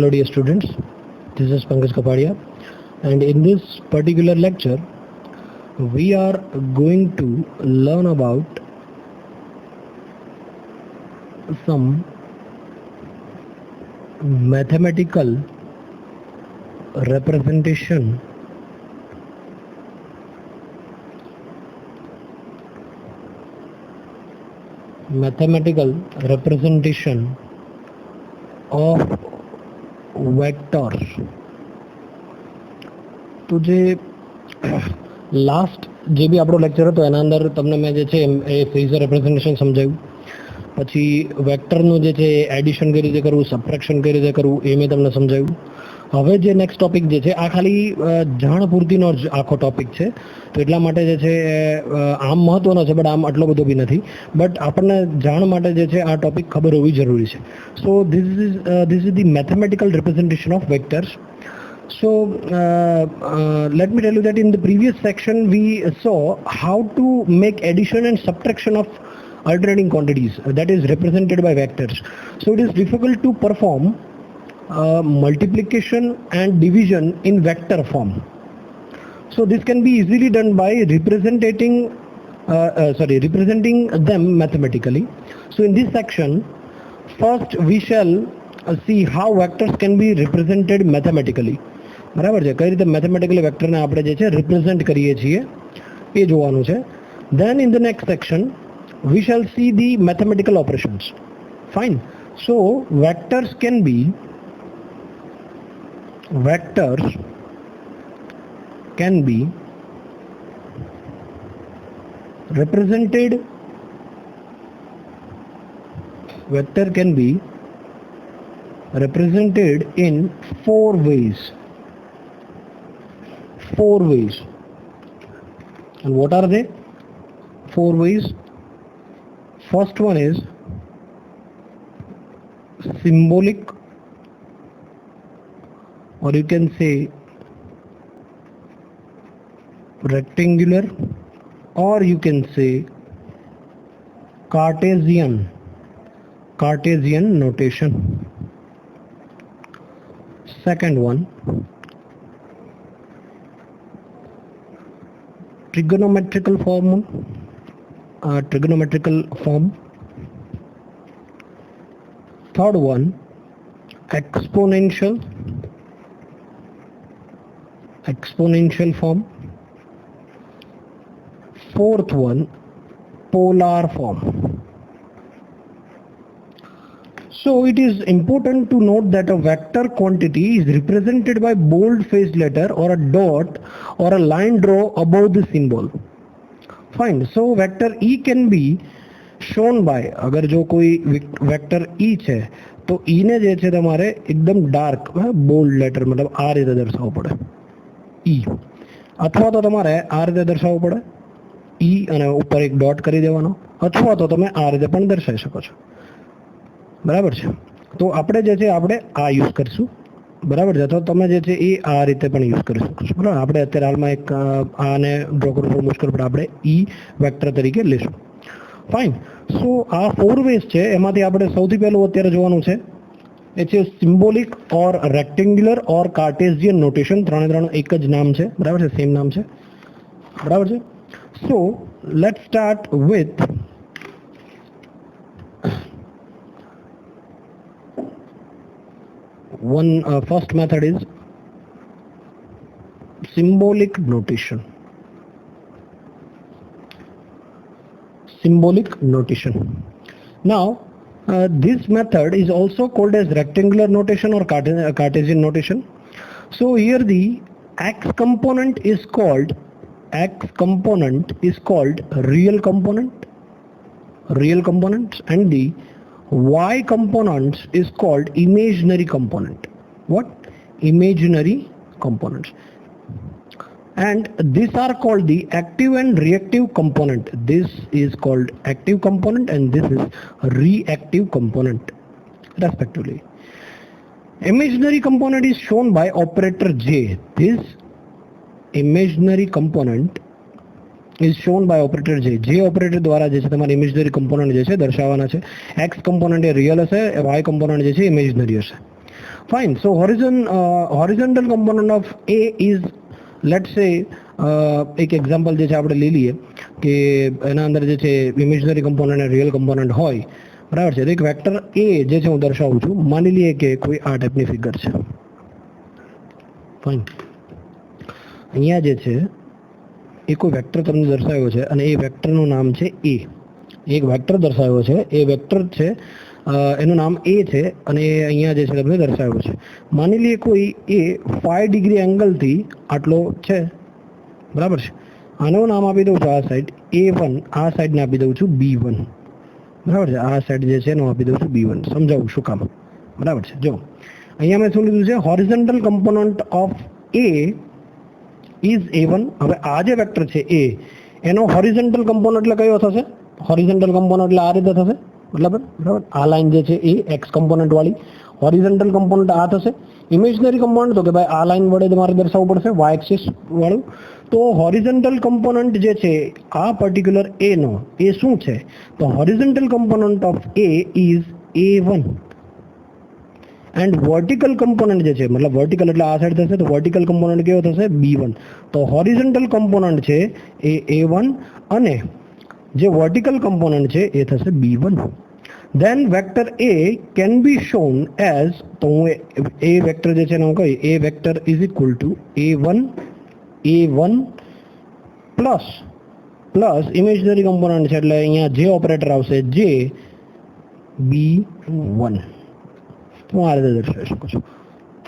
Hello dear students, this is Pankaj Kapadia, and in this particular lecture we are going to learn about some mathematical representation of vectors. તો જે last જે બી આપણો lecture હતો એના અંદર તમને મેં જે છે એ ફેઝર રિપ્રેઝન્ટેશન સમજાવ્યું, પછી વેક્ટરનું જે છે એડિશન કઈ રીતે કરવું, સબટ્રેક્શન કઈ રીતે કરવું એ મેં તમને સમજાવ્યું. હવે જે નેક્સ્ટ ટોપિક જે છે આ ખાલી જાણ પૂરતીનો જ આખો ટોપિક છે, તો એટલા માટે જે છે આમ મહત્વનો છે બટ આમ આટલો બધો બી નથી, બટ આપણને જાણ માટે જે છે આ ટોપિક ખબર હોવી જરૂરી છે. So this is the mathematical representation of vectors. So let me tell you that in the previous section we saw how to make addition and subtraction of alternating quantities that is represented by vectors. So it is difficult to perform multiplication and division in vector form. So this can be easily done by representing them mathematically. So in this section, first we shall see how vectors can be represented mathematically. બરાબર છે, કઈ રીતે mathematically વેક્ટરને આપણે જે છે represent કરીએ છીએ એ જોવાનું છે. Then in the next section we shall see the mathematical operations. Fine. So vectors can be represented in four ways. And what are they? Four ways. First one is symbolic, or you can say rectangular, or you can say Cartesian notation. Second one, trigonometrical form. Third one, exponential form. Fourth one, polar form. So it is important to note that a vector quantity is represented by bold-faced letter or a dot or a line draw above the symbol. Fine. So vector E can be shown by, अगर जो कोई vector E છે તો E ने જે છે તમારે एकदम डार्क बोल्ड लेटर मतलब આ રીતે દર્શાવવું પડે E, અથવા તો તમારે આ રીતે દર્શાવવું પડે E અને ઉપર એક ડોટ કરી દેવાનો, અથવા તો તમે આ રીતે પણ દર્શાવી શકો છો. બરાબર છે, તો આપણે જે છે આપણે આ યુઝ કરીશું. બરાબર છે, તો તમે જે છે એ આ રીતે પણ યુઝ કરી શકો છો. બરાબર, આપણે અત્યારે હાલમાં એક આને ડ્રો કરવું થોડું મુશ્કેલ પડે, આપણે ઈ વેક્ટર તરીકે લેશું. ફાઇન. સો આ ફોર વેઝ છે, એમાંથી આપણે સૌથી પહેલું અત્યારે જોવાનું છે એ છે સિમ્બોલિક ઓર રેક્ટેન્ગ્યુલર ઓર કાર્ટેઝિયન નોટેશન. ત્રણે ત્રણ એક જ નામ છે. બરાબર છે, સેમ નામ છે. બરાબર છે. So let's start with first method is symbolic notation. Now this method is also called as rectangular notation or Cartesian notation. So here the x component is called real component and the y components is called imaginary component. What? Imaginary components. And these are called the active and reactive component. This is called active component and this is reactive component respectively. Imaginary component is shown by operator J. This imaginary component is shown by operator J. J operator દ્વારા જે છે તમારે imaginary component જે છે દર્શાવવાના છે. X component એ real હશે, Y component જે છે imaginary હશે. Fine. So horizontal component of A is, let's say, એક એક્ઝામ્પલ જે છે આપણે લઈ લઈએ કે એના અંદર જે છે ઇમેજનરી કમ્પોનન્ટ અને રિયલ કમ્પોનન્ટ હોય, બરાબર છે. તો એક વેક્ટર એ જે છે હું દર્શાવું છું. માની લઈએ કે કોઈ આ ટાઈપની ફિગર છે. ફાઇન. અહીંયા જે છે એ કોઈ વેક્ટર તમને દર્શાવ્યો છે અને એ વેક્ટરનું નામ છે એ. એક વેક્ટર દર્શાવ્યો છે, એ વેક્ટર છે, એનું નામ એ છે અને એ અહીંયા જે છે તમને દર્શાવ્યો છે. માની લઈએ કોઈ એ 5 ડિગ્રી એંગલથી આટલો છે, બરાબર છે. આનું નામ આપી દઉં છું આ સાઈડ A1, આ સાઈડને આપી દઉં છું B1, બરાબર છે. આ સાઈડ જે છે એનું આપી દઉં છું B1. સમજાવું શું કામ, બરાબર છે. જો અહીંયા મેં શું લીધું છે, horizontal component of A is A1. હવે આ જે વેક્ટર છે એ, એનો હોરિઝોન્ટલ કમ્પોનન્ટ એટલે કયો થશે? હોરિઝોન્ટલ કમ્પોનન્ટ એટલે આ રીતે થશે, બરાબર. આ લાઈન જે છે એ એક્સ કમ્પોનન્ટ વાળી, હોરિઝોન્ટલ કમ્પોનન્ટ આ થશે. ઇમેજનરી કમ્પોનન્ટ તો કે ભાઈ આ લાઈન વડે તમારે દર્શાવવું પડશે, વાય એક્સિસ વાળું. તો હોરિઝોન્ટલ કમ્પોનન્ટ જે છે આ પર્ટિક્યુલર એ નો, એ શું છે? તો horizontal component of A is A1 and vertical component જે છે, મતલબ વર્ટિકલ એટલે આ સાઈડ થશે, તો વર્ટિકલ કમ્પોનન્ટ કેવો થશે? B1. તો હોરિઝોન્ટલ કમ્પોનન્ટ છે એ A1 અને જે વર્ટિકલ કમ્પોનન્ટ છે એ થશે B1. Then vector A can be shown as, તો હું એ વેક્ટર જે છે ને હું કહી, A vector is equal to A1 plus imaginary component છે એટલે અહીંયા જે ઓપરેટર આવશે જે B1. હું આ રીતે દર્શાવી શકું છું.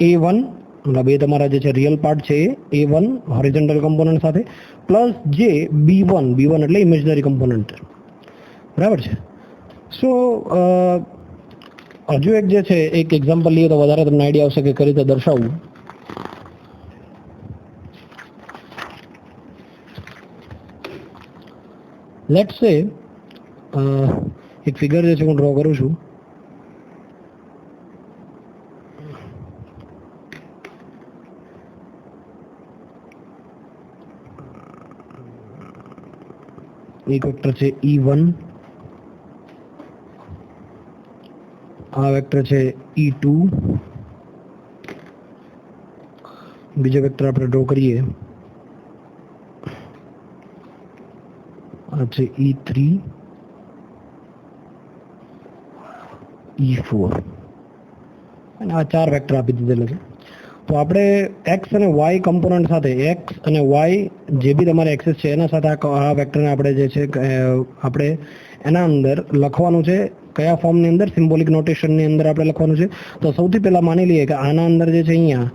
A1 મતલબ એ તમારા જે છે રિયલ પાર્ટ છે એ A1 હોરિઝોન્ટલ કમ્પોનન્ટ સાથે પ્લસ જે B1 એટલે ઇમેજનરી કમ્પોનન્ટ, બરાબર છે. સો હજુ એક જે છે એક એક્ઝામ્પલ લઈએ તો વધારે તમને આઈડિયા આવશે કે કઈ રીતે દર્શાવવું. લેટ્સ સે એક ફિગર જે છે હું ડ્રો કરું છું. એક વેક્ટર છે E1, આ વેક્ટર છે E2, બીજો વેક્ટર આપણે ડ્રો કરીએ, આ છે E3, E4 અને આ 4 વેક્ટર આપી દીધેલા છે. તો આપણે એક્સ અને વાય કમ્પોનન્ટ સાથે, એક્સ અને વાય જે બી તમારે એક્સેસ છે એના સાથે આ વેક્ટરને આપણે જે છે આપણે એના અંદર લખવાનું છે. કયા ફોર્મની અંદર? સિમ્બોલિક નોટેશનની અંદર આપણે લખવાનું છે. તો સૌથી પહેલાં માની લઈએ કે આના અંદર જે છે અહીંયા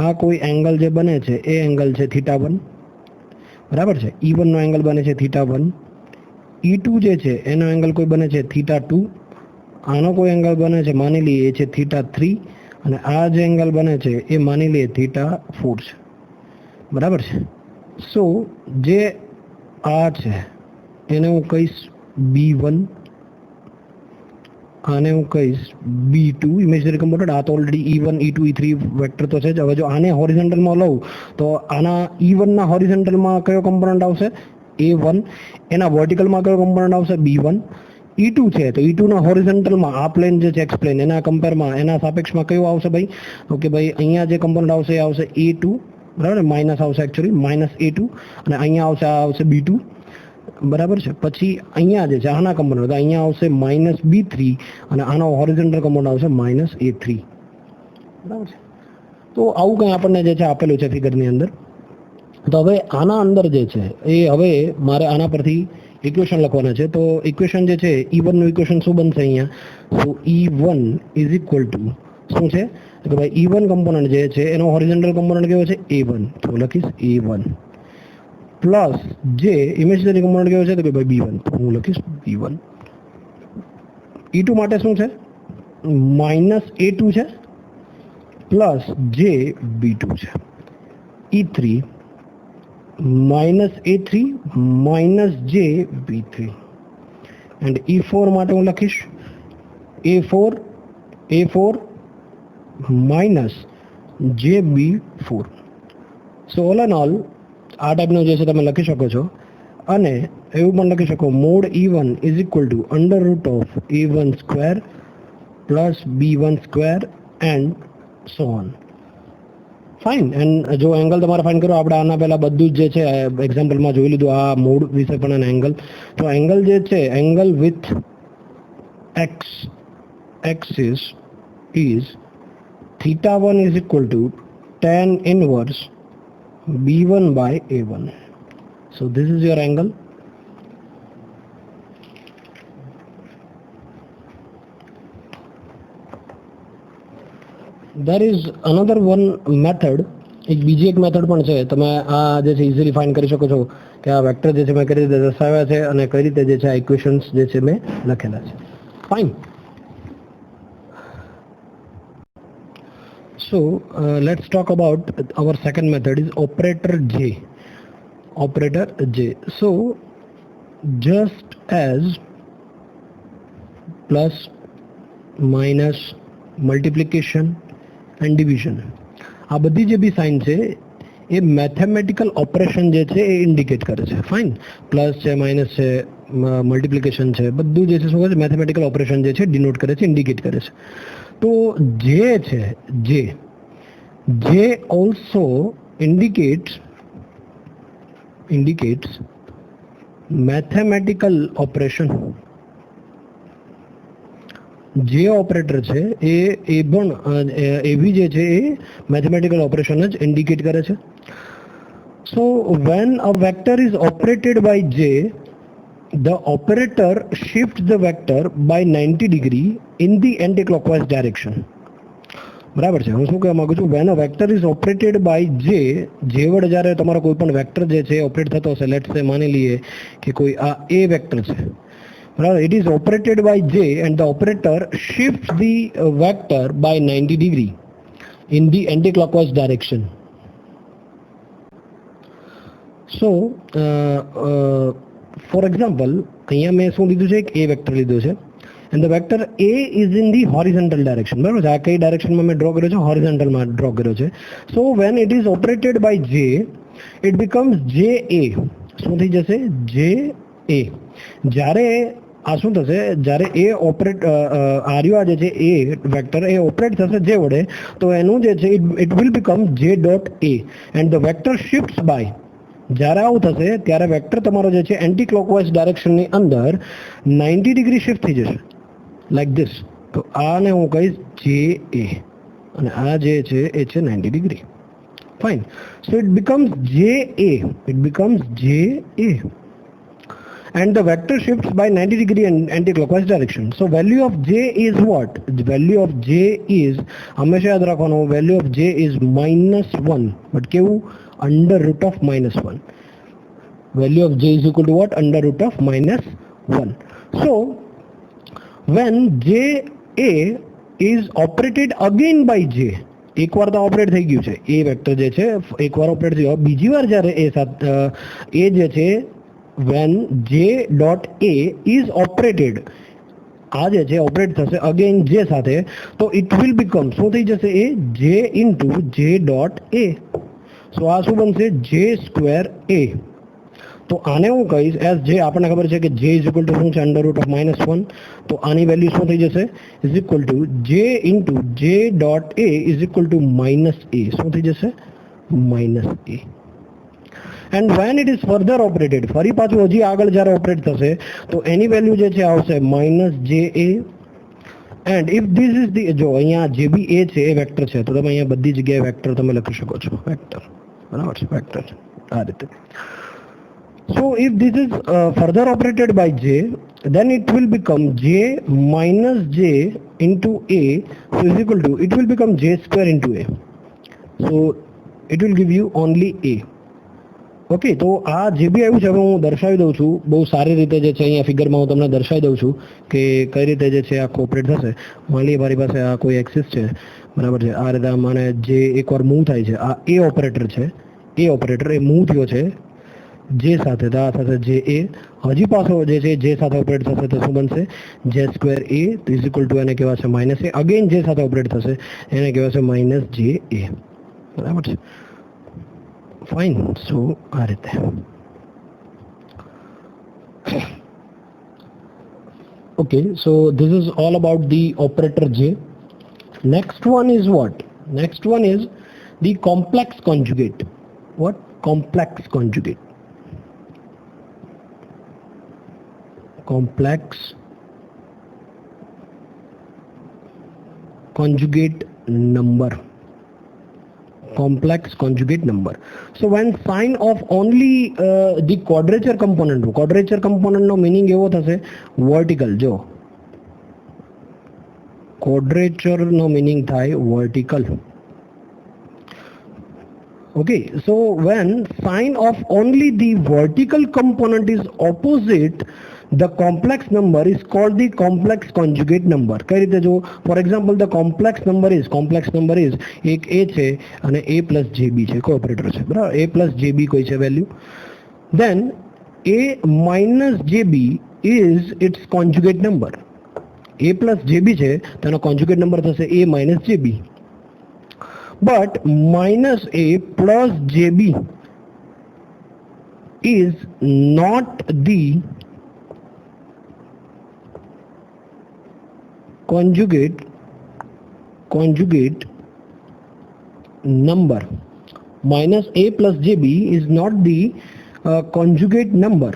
આ કોઈ એંગલ જે બને છે એ એંગલ છે θ1, બરાબર છે. E1 નો એંગલ બને છે θ1. E2 જે છે એનો એંગલ કોઈ બને છે θ2. આનો કોઈ એંગલ બને છે માની લઈએ એ છે θ3 અને આ જે એંગલ બને છે એ માની લઈએ θ4 છે, બરાબર છે. સો જે આ છે એને હું કહીશ B1, આને હું કહીશ B2 ઇમેજનરી કમ્પોનન્ટ. આ તો already E1 E2 E3 vector તો છે જ. હવે જો આને હોરિઝોન્ટલમાં લઉં તો આના E1 ના હોરિઝોન્ટલમાં કયો કમ્પોનન્ટ આવશે? A1. એના વર્ટિકલમાં કયો કમ્પોનન્ટ આવશે? B1. E2 છે તો E2 ના હોરિઝોન્ટલમાં આ પ્લેન જે છે એક્સ પ્લેન, એના કમ્પેરમાં એના સાપેક્ષમાં કયો આવશે ભાઈ? તો કે ભાઈ અહીંયા જે કમ્પોનન્ટ આવશે એ આવશે A2, બરાબર. માઇનસ આવશે એકચ્યુઅલી -A2 અને અહીંયા આવશે B2, બરાબર છે. પછી અહીંયા જે છે આના કમ્પોનન્ટ, અહીંયા આવશે -B3 અને આનો હોરિઝોન્ટલ કમ્પોનન્ટ આવશે -A3, બરાબર છે. તો આવું કંઈ આપણને જે છે આપેલું છે ફિગરની અંદર. તો હવે આના અંદર જે છે એ હવે મારે આના પરથી ઇક્વેશન લખવાના છે. તો ઇક્વેશન જે છે E1 નું ઇક્વેશન શું બનશે અહીંયા? સો E1 ઇઝ ઇક્વલ ટુ શું છે કે ભાઈ E1 કમ્પોનન્ટ જે છે એનો હોરિઝોન્ટલ કમ્પોનન્ટ કેવો છે? A1. તો લખીશ A1 પ્લસ જે ઇમેજનરી કમ્પોનન્ટ કેવો છે તો કે ભાઈ B1. તો હું લખીશ B1. E2 માટે શું છે? -A2 છે પ્લસ જે B2 છે. E3 -A3 જે B3 એન્ડ E4 માટે હું લખીશ A4 જે B4. So all and all આ ટાઈપનું જે છે તમે લખી શકો છો. અને એવું પણ લખી શકો mode E1 is equal two √A1² plus B1² and so on. Fine. And જો એંગલ તમારે ફાઇન્ડ કરો, આપણે આના પહેલા બધું જ જે છે એક્ઝામ્પલમાં જોઈ લીધું, આ મોડ વિશે પણ અને એંગલ. તો એંગલ જે છે, angle with x axis is θ1 is equal to tan inverse b1 by a1. So this is your angle. There is another one method, એક બીજી એક મેથડ પણ છે. તમે આ જે છે ઇઝીલી ફાઇન્ડ કરી શકો છો કે આ વેક્ટર જે છે મેં કઈ રીતે દર્શાવ્યા છે અને કઈ રીતે જે છે આ ઇક્વેશન્સ જે છે મેં લખેલા છે. Fine. So let's talk about our second method is operator J. Operator J. So just as plus, minus, multiplication and division, આ બધી જે બી સાઇન છે એ મેથેમેટિકલ ઓપરેશન જે છે એ ઇન્ડિકેટ કરે છે. ફાઇન. પ્લસ છે, માઇનસ છે, મલ્ટિપ્લિકેશન છે, બધું જે છે શું કરે છે, મેથેમેટિકલ ઓપરેશન જે છે ડિનોટ કરે છે, ઇન્ડિકેટ કરે છે. તો જે છે જે also indicates mathematical operation. જે ઓપરેટર છે એ પણ એવી જે છે એ મેથેમેટિકલ ઓપરેશન જ ઇન્ડિકેટ કરે છે. સો when a vector is operated by J, the operator shifts the vector by 90 degree in the anti-clockwise direction. બરાબર છે. હું શું કહેવા માંગુ છું, when a vector is operated by J વડે જ્યારે તમારો કોઈ પણ વેક્ટર જે છે ઓપરેટ થતો હશે, લેટ્સ સે માની લઈએ કે કોઈ આ એ વેક્ટર છે, બરાબર. It is operated by J and the operator shift the vector by 90 degree in the anti clockwise direction. So for example અહીંયા મેં શું લીધું છે, એક એ વેક્ટર લીધો છે and the vector A is in the horizontal direction. બરાબર છે. આ કઈ ડાયરેક્શનમાં મેં ડ્રો કર્યો છે, હોરિઝોન્ટલમાં ડ્રો કર્યો છે. સો when it is operated by J, it becomes JA. શું થઈ જશે? JA. જ્યારે આ શું થશે, જ્યારે એ ઓપરેટ આર્યો જે છે એ વેક્ટર એ ઓપરેટ થશે જે વડે, તો એનું જે છે it will become J dot A and the vector shifts by. જ્યારે આવું થશે ત્યારે વેક્ટર તમારો જે છે એન્ટી ક્લોકવાઇઝ ડાયરેક્શનની અંદર 90 ડિગ્રી શિફ્ટ થઈ જશે, લાઈક ધીસ. તો આને હું કહીશ જે એ અને આ જે છે એ છે 90 degree. Fine. So it becomes JA and the vector shifts by 90 degree in anti-clockwise direction. So value of J is what? The value of J is, હંમેશા યાદ રાખવાનું, value of J is -1, but કેવું? Under root of -1. Value of J is equal to what? Under root of -1. So when JA is operated again by J, એકવાર તો operate થઈ ગયું છે એ vector જે છે, એકવાર ઓપરેટ થયું, બીજી વાર જ્યારે એ જે છે when J dot A is operated, આ જે છે ઓપરેટ થશે અગેન જે સાથે, તો ઇટ વિલ બીકમ શું થઈ જશે, એ J into J dot A. સો આ શું બનશે? J square A. તો આને હું કહીશ એઝ જે આપણને ખબર છે કે J ઇઝ ઇક્વલ ટુ શું છે? Under root of -1. તો આની વેલ્યુ શું થઈ જશે? Is equal two J into J dot A is equal two -A. શું થઈ જશે? -A. And when it is further operated, ફરી પાછું હજી આગળ જ્યારે ઓપરેટ થશે તો એની વેલ્યુ જે છે આવશે -JA. And if this is the, જો અહીંયા જે બી એ છે એ વેક્ટર છે, તો તમે અહીંયા બધી જગ્યાએ વેક્ટર તમે લખી શકો છો, વેક્ટર. બરાબર છે, વેક્ટર આ રીતે. So if this is further operated by J, then it will become J minus J into A, so is equal to, it will become J square into A. So it will give you only A. Okay. તો આ જે બી આવ્યું છે હવે હું દર્શાવી દઉં છું બહુ સારી રીતે, જે છે અહીંયા ફિગરમાં હું તમને દર્શાવી દઉં છું કે કઈ રીતે જે છે આખું ઓપરેટ થશે. માની લઈએ મારી પાસે આ કોઈ એક્સિસ છે, બરાબર છે. આ રીતે મને જે એકવાર મૂવ થાય છે, આ એ ઓપરેટર છે, એ ઓપરેટર એ મૂવ થયો છે જે સાથે, તો આ સાથે જે એ હજી પાછો જે છે જે સાથે ઓપરેટ થશે તો શું બનશે? J square A is equal two એને કહેવાશે -A. અગેન જે સાથે ઓપરેટ થશે એને કહેવાશે -JA. બરાબર છે. ફાઇન. સો આ રીતે. Okay, so this is all about the operator J. Next one is what? Next one is the complex conjugate. What? Complex conjugate. Complex conjugate number. Complex conjugate number. So when sign of only the quadrature component no meaning એવો થશે vertical. જો quadrature નો meaning થાય vertical. Okay, so when sign of only the vertical component is opposite the complex number is called the complex conjugate number. કઈ રીતે જો for example the complex number is એક a છે અને a plus jb છે, કોઈ operator છે, બરાબર. a પ્લસ jb કોઈ છે value, then a minus jb is its conjugate number. a plus jb છે તેનો conjugate number થશે a minus jb. But minus a plus jb is not the conjugate number. Minus a plus jb is not the conjugate number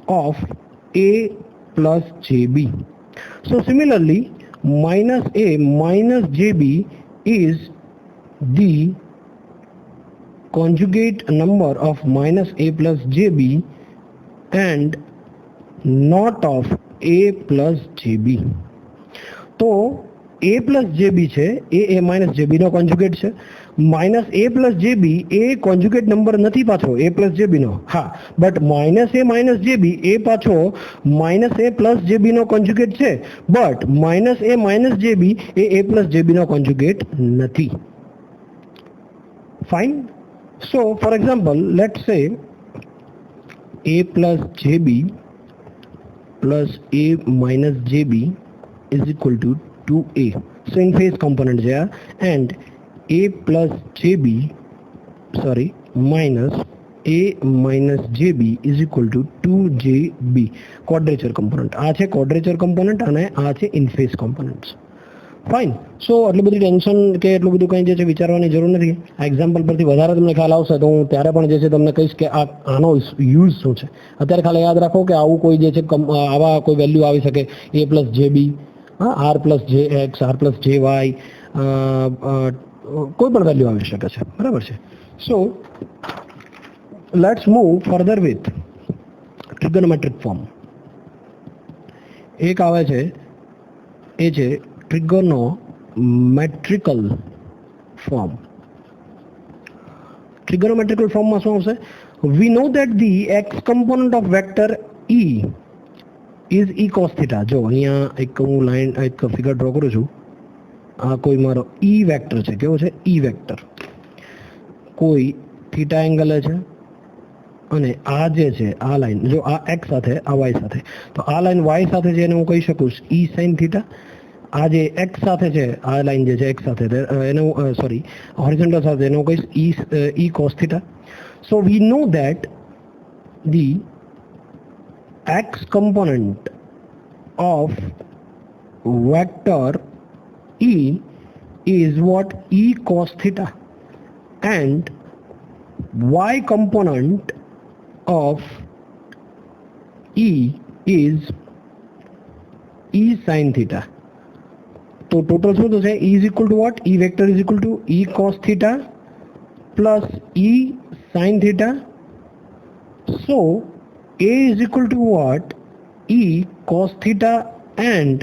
of a plus jb. So similarly, minus a minus jb is the conjugate number of minus a plus jb and not of a plus jb. તો a plus jb છે એ minus jb નો conjugate છે. Minus a plus jb એ conjugate number નથી પાછો a plus jb નો, હા, but minus a minus jb એ પાછો માઇનસ a plus jb નો કોન્જ્યુગેટ છે, but minus a minus jb એ a plus jb નો કોન્જ્યુગેટ નથી. Fine. So for example, let's say a plus jb plus a minus jb is equal to 2a. So in phase component there, and a plus jb minus a minus jb is equal to 2jb. quadrature component. આ છે quadrature component અને આ છે in phase components. Fine. સો આટલી બધી tension કે એટલું બધું કંઈ જે છે વિચારવાની જરૂર નથી. આ એક્ઝામ્પલ પરથી વધારે તમને ખ્યાલ આવશે તો હું ત્યારે પણ જે છે તમને કહીશ કે આનો યુઝ શું છે. અત્યારે ખાલી યાદ રાખો કે આવું કોઈ જે છે આવા કોઈ વેલ્યુ આવી શકે a plus jb, R plus jx, R plus jy, કોઈ પણ વેલ્યુ આવી શકે છે, બરાબર છે. So let's move further with trigonometric form. એક આવે છે એ છે trigonometrical form. Trigonometrical form માં શું આવશે? We know that the x component of vector e is e cos theta. જો અહીંયા એક હું લાઈન એક ફિગર ડ્રો કરું છું. આ કોઈ મારો e વેક્ટર છે. કેવો છે? e vector. કોઈ થીટા એંગલ છે અને આ જે છે આ લાઈન, જો આ x સાથે આ y સાથે, તો આ લાઈન y સાથે છે એને હું કહી શકું e sin theta. આ જે x સાથે છે આ લાઈન જે છે x સાથે એને સોરી હોરિઝોન્ટલ સાથે એને હું કહીશ e cos theta. So we know that the x component of vector e is what? e cos theta, and y component of e is e sin theta. तो total શું થશે? e is equal to what? e vector is equal to e cos theta plus e sin theta. So a is equal to what? e cos theta and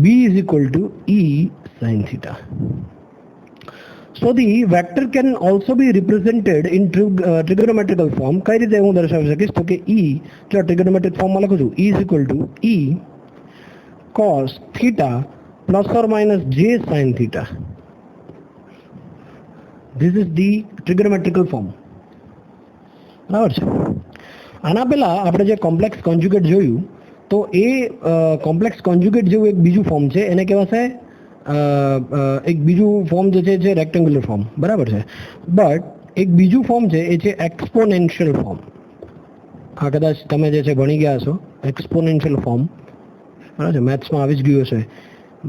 b is equal to e sin theta. So the vector can also be represented in trigonometrical form. કઈ રીતે હું દર્શાવી શકીશ? તો કે e જો trigonometric form માં લખું છું e is equal to e cos theta plus or minus j sin theta. This is the trigonometrical form. બરાબર છે. આના પહેલા આપણે જે કોમ્પ્લેક્સ કોન્જ્યુગેટ જોયું તો એ કોમ્પ્લેક્સ કોન્જ્યુગેટ જેવું એક બીજું ફોર્મ છે, એને કહેવાશે એક બીજું ફોર્મ જે છે રેક્ટેંગ્યુલર ફોર્મ, બરાબર છે. બટ એક બીજું ફોર્મ છે એ છે એક્સપોનેન્શિયલ ફોર્મ. આ કદાચ તમે જે છે ભણી ગયા છો એક્સપોનેન્શિયલ ફોર્મ, બરાબર છે, મેથ્સમાં આવી જ ગયું હશે,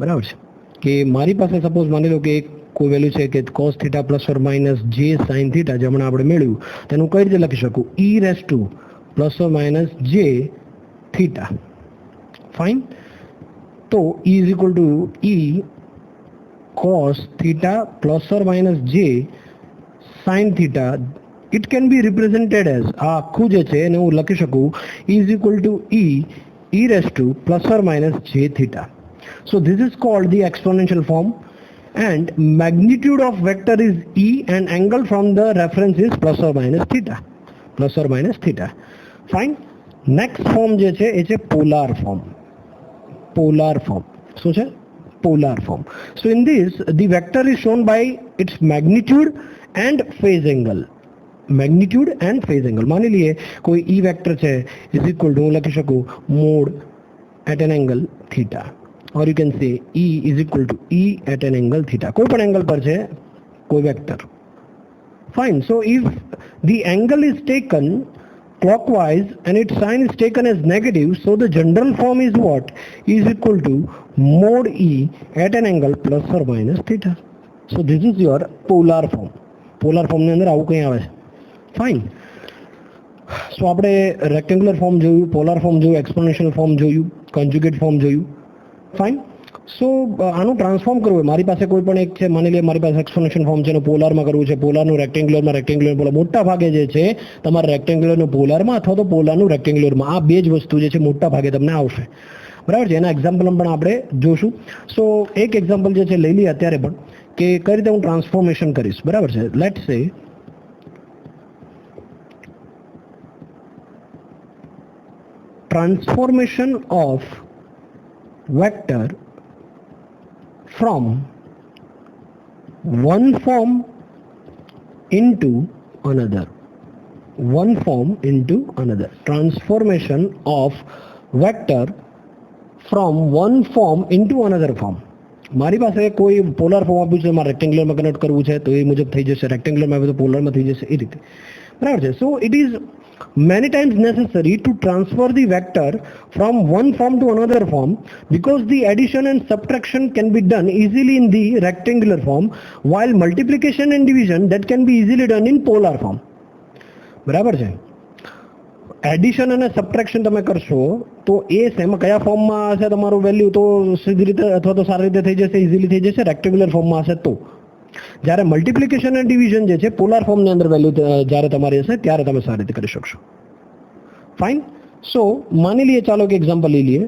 બરાબર છે. કે મારી પાસે સપોઝ માની લો કે કોઈ વેલ્યુ છે કે cos θ plus or minus j sin θ જે હમણાં આપણે મેળવ્યું તેનું કઈ રીતે લખી શકું e raise to plus or minus j θ. Fine. તો e is equal to e cos θ plus or minus j sin θ. It can be represented as આ આખું જે છે એને હું લખી શકું e is equal to e raise to plus or minus j θ. So this is called the exponential form, and magnitude of vector is e and angle from the reference is plus or minus theta. Plus or minus theta. Fine. Next form જે છે એ છે polar form. Polar form. શું છે? Polar form. So in this the vector is shown by its magnitude and phase angle. Magnitude and phase angle. માની લઈએ કોઈ e vector છે is equal to હું લખી શકું mod at an angle theta. Or you can say E is equal to E at an angle theta. કોઈ પણ angle પર છે કોઈ vector. Fine. So if the angle is taken clockwise and its sign is taken as negative, so the general form is what? E is equal to mod E at an angle plus or minus theta. So this is your polar form. Polar form ની અંદર આવું કંઈ આવે છે. Fine. So આપણે rectangular form જોયું, polar form જોયું, exponential form જોયું, conjugate form જોયું. ફાઇન. સો આનું ટ્રાન્સફોર્મ કરવું હોય, મારી પાસે કોઈ પણ એક છે, માની લઈએ મારી પાસે એક્સપોનેન્શિયલ ફોર્મ છે એનું પોલારમાં કરવું છે, પોલારનું રેક્ટેન્ગ્યુલરમાં, રેક્ટેન્ગ્યુલર પોલાર. મોટા ભાગે જે છે તમારે રેક્ટેન્ગ્યુલરનું પોલારમાં અથવા તો પોલારનું રેક્ટેન્ગ્યુલરમાં, આ બે જ વસ્તુ જે છે મોટા ભાગે તમને આવશે. બરાબર છે. એના એક્ઝામ્પલ પણ આપણે જોશું. સો એક એક્ઝામ્પલ જે છે લઈ લઈએ અત્યારે પણ કે કઈ રીતે હું ટ્રાન્સફોર્મેશન કરીશ. બરાબર છે. લેટ્સ સે transformation of vector from one form into another. One form into another. Transformation of vector from one form into another form. મારી પાસે કોઈ પોલાર ફોર્મ આપ્યું છે, મારે રેક્ટેન્ગ્યુલરમાં કન્વર્ટ કરવું છે તો એ મુજબ થઈ જશે, રેક્ટેન્ગ્યુલરમાં આવે તો પોલારમાં થઈ જશે, એ રીતે. બરાબર છે. So it is many times necessary to transfer the vector from one form to another form because the addition and subtraction can be done easily in the rectangular form while multiplication and division that can be easily done in polar form. બરાબર છે. Addition અને subtraction તમે કરશો તો એ same કયા ફોર્મમાં હશે તમારું વેલ્યુ તો સીધી રીતે અથવા તો સારી રીતે થઈ જશે, ઇઝીલી થઈ જશે રેક્ટેન્ગ્યુલર ફોર્મમાં હશે તો. જ્યારે મલ્ટિપ્લિકેશન અને ડિવિઝન જે છે પોલાર ફોર્મની અંદર વેલ્યુ જ્યારે તમારી હશે ત્યારે તમે સારી રીતે કરી શકશો. ફાઇન. સો માની લઈએ, ચાલો કે એક્ઝામ્પલ લઈ લઈએ.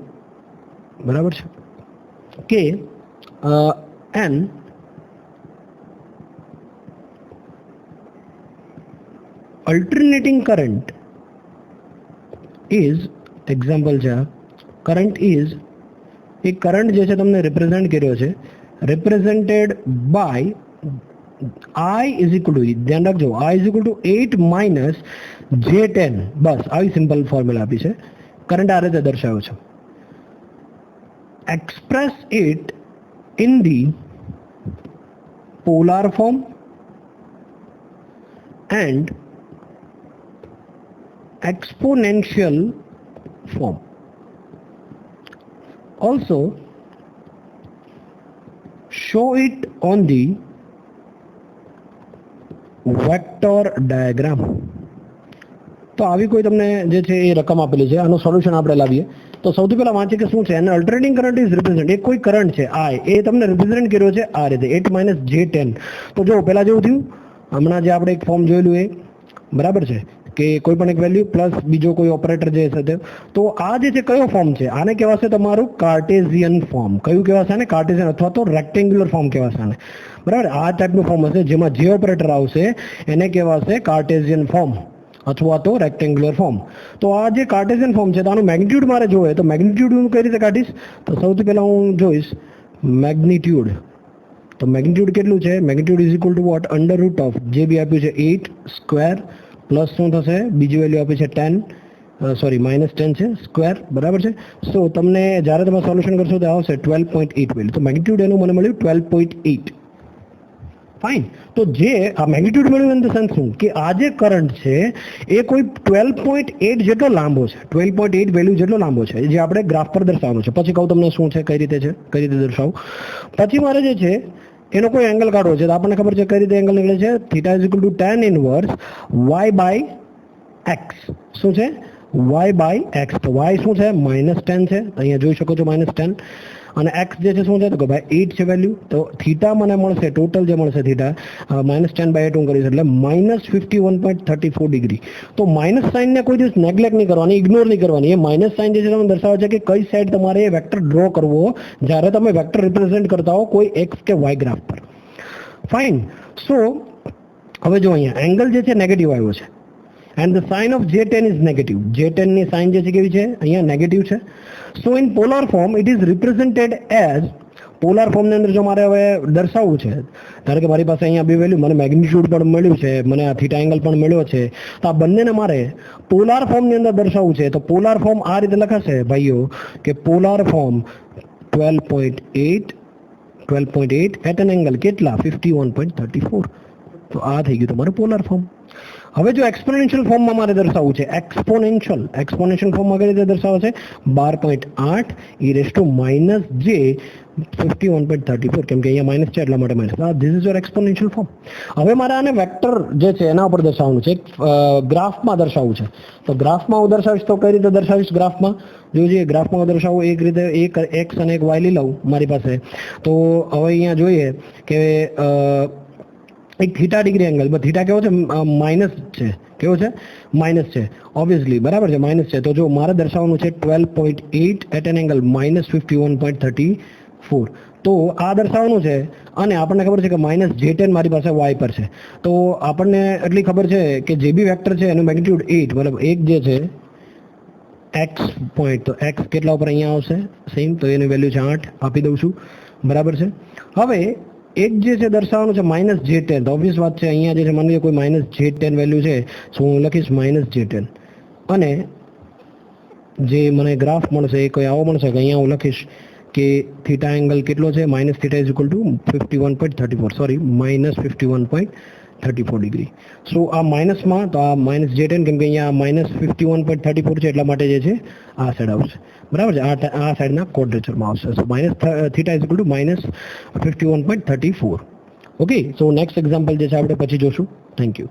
બરાબર છે કે an alternating current is, example છે કરંટ ઇઝ, એ કરંટ જે છે તમને રિપ્રેઝેન્ટ કર્યો છે, represented by I is equal to, ધ્યાન રાખજો, I is equal to 8 minus J10. બસ આવી સિમ્પલ ફોર્મ્યુલા આપી છે. કરંટ આ રીતે દર્શાવ્યો છે. Express it in the polar form and exponential form. Also show it on the vector diagram. તો આવી કોઈ તમને જે છે એ રકમ આપેલી છે, આનું સોલ્યુશન આપણે લાવીએ. તો સૌથી પહેલા વાંચીએ કે શું છે. અને અલ્ટરનેટિંગ કરંટ ઇઝ રિપ્રેઝેન્ટ, એક કોઈ કરંટ છે I, એ તમને રિપ્રેઝેન્ટ કર્યો છે આ રીતે 8 minus J10. તો જો પહેલા જેવું થયું, હમણાં જે આપણે એક ફોર્મ જોયેલું એ બરાબર છે કે કોઈ પણ એક વેલ્યુ પ્લસ બીજો કોઈ ઓપરેટર જે છે. તો આ જે છે કયો ફોર્મ છે, આને કહેવાશે તમારું કાર્ટેઝિયન ફોર્મ. કયું કહેવાશે આને? કાર્ટેઝિયન અથવા તો રેક્ટેન્ગ્યુલર ફોર્મ કહેવાશે આને. બરાબર. આ ટાઈપનું ફોર્મ હશે જેમાં જે ઓપરેટર આવશે એને કહેવાશે કાર્ટેઝિયન ફોર્મ અથવા તો રેક્ટેન્ગ્યુલર ફોર્મ. તો આ જે કાર્ટેઝિયન ફોર્મ છે તો આનું મેગ્નિટ્યુડ મારે જોવે, તો મેગ્નિટ્યુડ હું કઈ રીતે કાઢીશ? તો સૌથી પહેલા હું જોઈશ મેગ્નિટ્યુડ. તો મેગ્નિટ્યુડ કેટલું છે? Magnitude is equal to what? Under root of, જે બી આપ્યું છે 8 સ્ક્વેર પ્લસ શું થશે, બીજી વેલ્યુ આપી છે 10, સોરી -10 છે સ્ક્વેર. બરાબર છે. સો તમને જ્યારે તમે સોલ્યુશન કરશો તો આવશે 12.8 વેલ્યુ. તો મેગ્નિટ્યુડ એનું મને મળ્યું 12.8. ફાઇન. તો જે આ મેગ્નિટ્યુડ મળ્યું ઇન ધ સેન્સ શું કે આ જે કરંટ છે એ કોઈ 12.8 જેટલો લાંબો છે, 12.8 વેલ્યુ જેટલો લાંબો છે, જે આપણે ગ્રાફ પર દર્શાવવાનું છે. પછી કહું તમને શું છે, કઈ રીતે છે, કઈ રીતે દર્શાવું. પછી મારે જે છે એનો કોઈ એંગલ કાઢવો છે તો આપણને ખબર છે કઈ રીતે એંગલ નીકળે છે theta is equal to tan inverse y by x શું છે y બાય x તો y શું છે -10 છે તો અહીંયા જોઈ શકો છો -10 અને x જે છે શું છે તો કે ભાઈ 8 છે વેલ્યુ તો થીટા મને મળશે ટોટલ જે મળશે થીટા -10/8 હું કરીશ એટલે -51.34 ડિગ્રી તો માઇનસ સાઇનને કોઈ દિવસ નેગ્લેક્ટ નહીં કરવાની ઇગ્નોર નહીં કરવાની એ માઇનસ સાઇન જે છે તમને દર્શાવે છે કે કઈ સાઈડ તમારે વેક્ટર ડ્રો કરવો જ્યારે તમે વેક્ટર રિપ્રેઝેન્ટ કરતા હો કોઈ x કે y ગ્રાફ પર ફાઇન સો હવે જો અહીંયા એંગલ જે છે નેગેટિવ આવ્યો છે and the sign of J10 is negative. J10 ની સાઇન જે છે કેવી છે અહીંયા નેગેટિવ છે so in polar form it is represented as polar form ની અંદર જો મારે હવે દર્શાવવું છે ધારો કે મારી પાસે અહીંયા બે વેલ્યુ મને મેગ્નિટ્યુડ પણ મળ્યું છે મને આ થીટા એંગલ પણ મળ્યો છે તો આ બંનેને મારે પોલાર ફોર્મ ની અંદર દર્શાવવું છે તો પોલાર ફોર્મ આ રીતે લખાશે ભાઈઓ કે polar form 12.8 at an angle કેટલા 51.34 તો આ થઈ ગયું તમારું પોલાર ફોર્મ હવે જો એક્સપોનેન્શિયલ ફોર્મમાં મારે દર્શાવવું છે એક્સપોનેન્શિયલ ફોર્મમાં કઈ રીતે દર્શાવે છે 12.8 e⁻j 51.34 કેમ કે અહીંયા માઇનસ છે એટલા માટે minus this is your exponential form હવે મારે આને વેક્ટર જે છે એના ઉપર દર્શાવવાનું છે ગ્રાફમાં દર્શાવવું છે તો ગ્રાફમાં હું દર્શાવીશ તો કઈ રીતે દર્શાવીશ ગ્રાફમાં જોઈએ ગ્રાફમાં હું દર્શાવું એક રીતે એક એક્સ અને એક વાય લઈ લઉં મારી પાસે તો હવે અહીંયા જોઈએ કે એક થીટા ડિગ્રી એંગલ થીટા કેવો છે માઇનસ છે કેવો છે માઇનસ છે ઓબ્વિયસલી બરાબર છે માઇનસ છે તો જો મારે દર્શાવવાનું છે 12.8 એટ એન એંગલ -51.34 તો આ દર્શાવવાનું છે અને આપણને ખબર છે કે -J10 મારી પાસે y પર છે તો આપણને એટલી ખબર છે કે જે બી વેક્ટર છે એનું મેગ્નિટ્યુડ 8 મતલબ એક જે છે x પોઈન્ટ તો x કેટલા ઉપર અહીંયા આવશે સેમ તો એની વેલ્યુ છે 8 આપી દઉં છું બરાબર છે હવે એક જે છે દર્શાવવાનું છે -J10 તો ઓબ્વિયસ વાત છે અહીંયા જે છે માની લો કોઈ -J10 વેલ્યુ છે તો હું લખીશ -J10 અને જે મને ગ્રાફ મળશે એ કોઈ આવો મળશે કે અહીંયા હું લખીશ કે થીટા એંગલ કેટલો છે θ is equal to 51.34 sorry -51.34 degree so આ માઇનસમાં તો આ -J10 કેમ કે અહીંયા -51.34 છે એટલા માટે જે છે આ સાઈડ આવશે બરાબર છે આ સાઈડના ક્વોડ્રેચરમાં આવશે so θ is equal to -51.34 okay so next example જે છે આપણે પછી જોશું થેન્ક યુ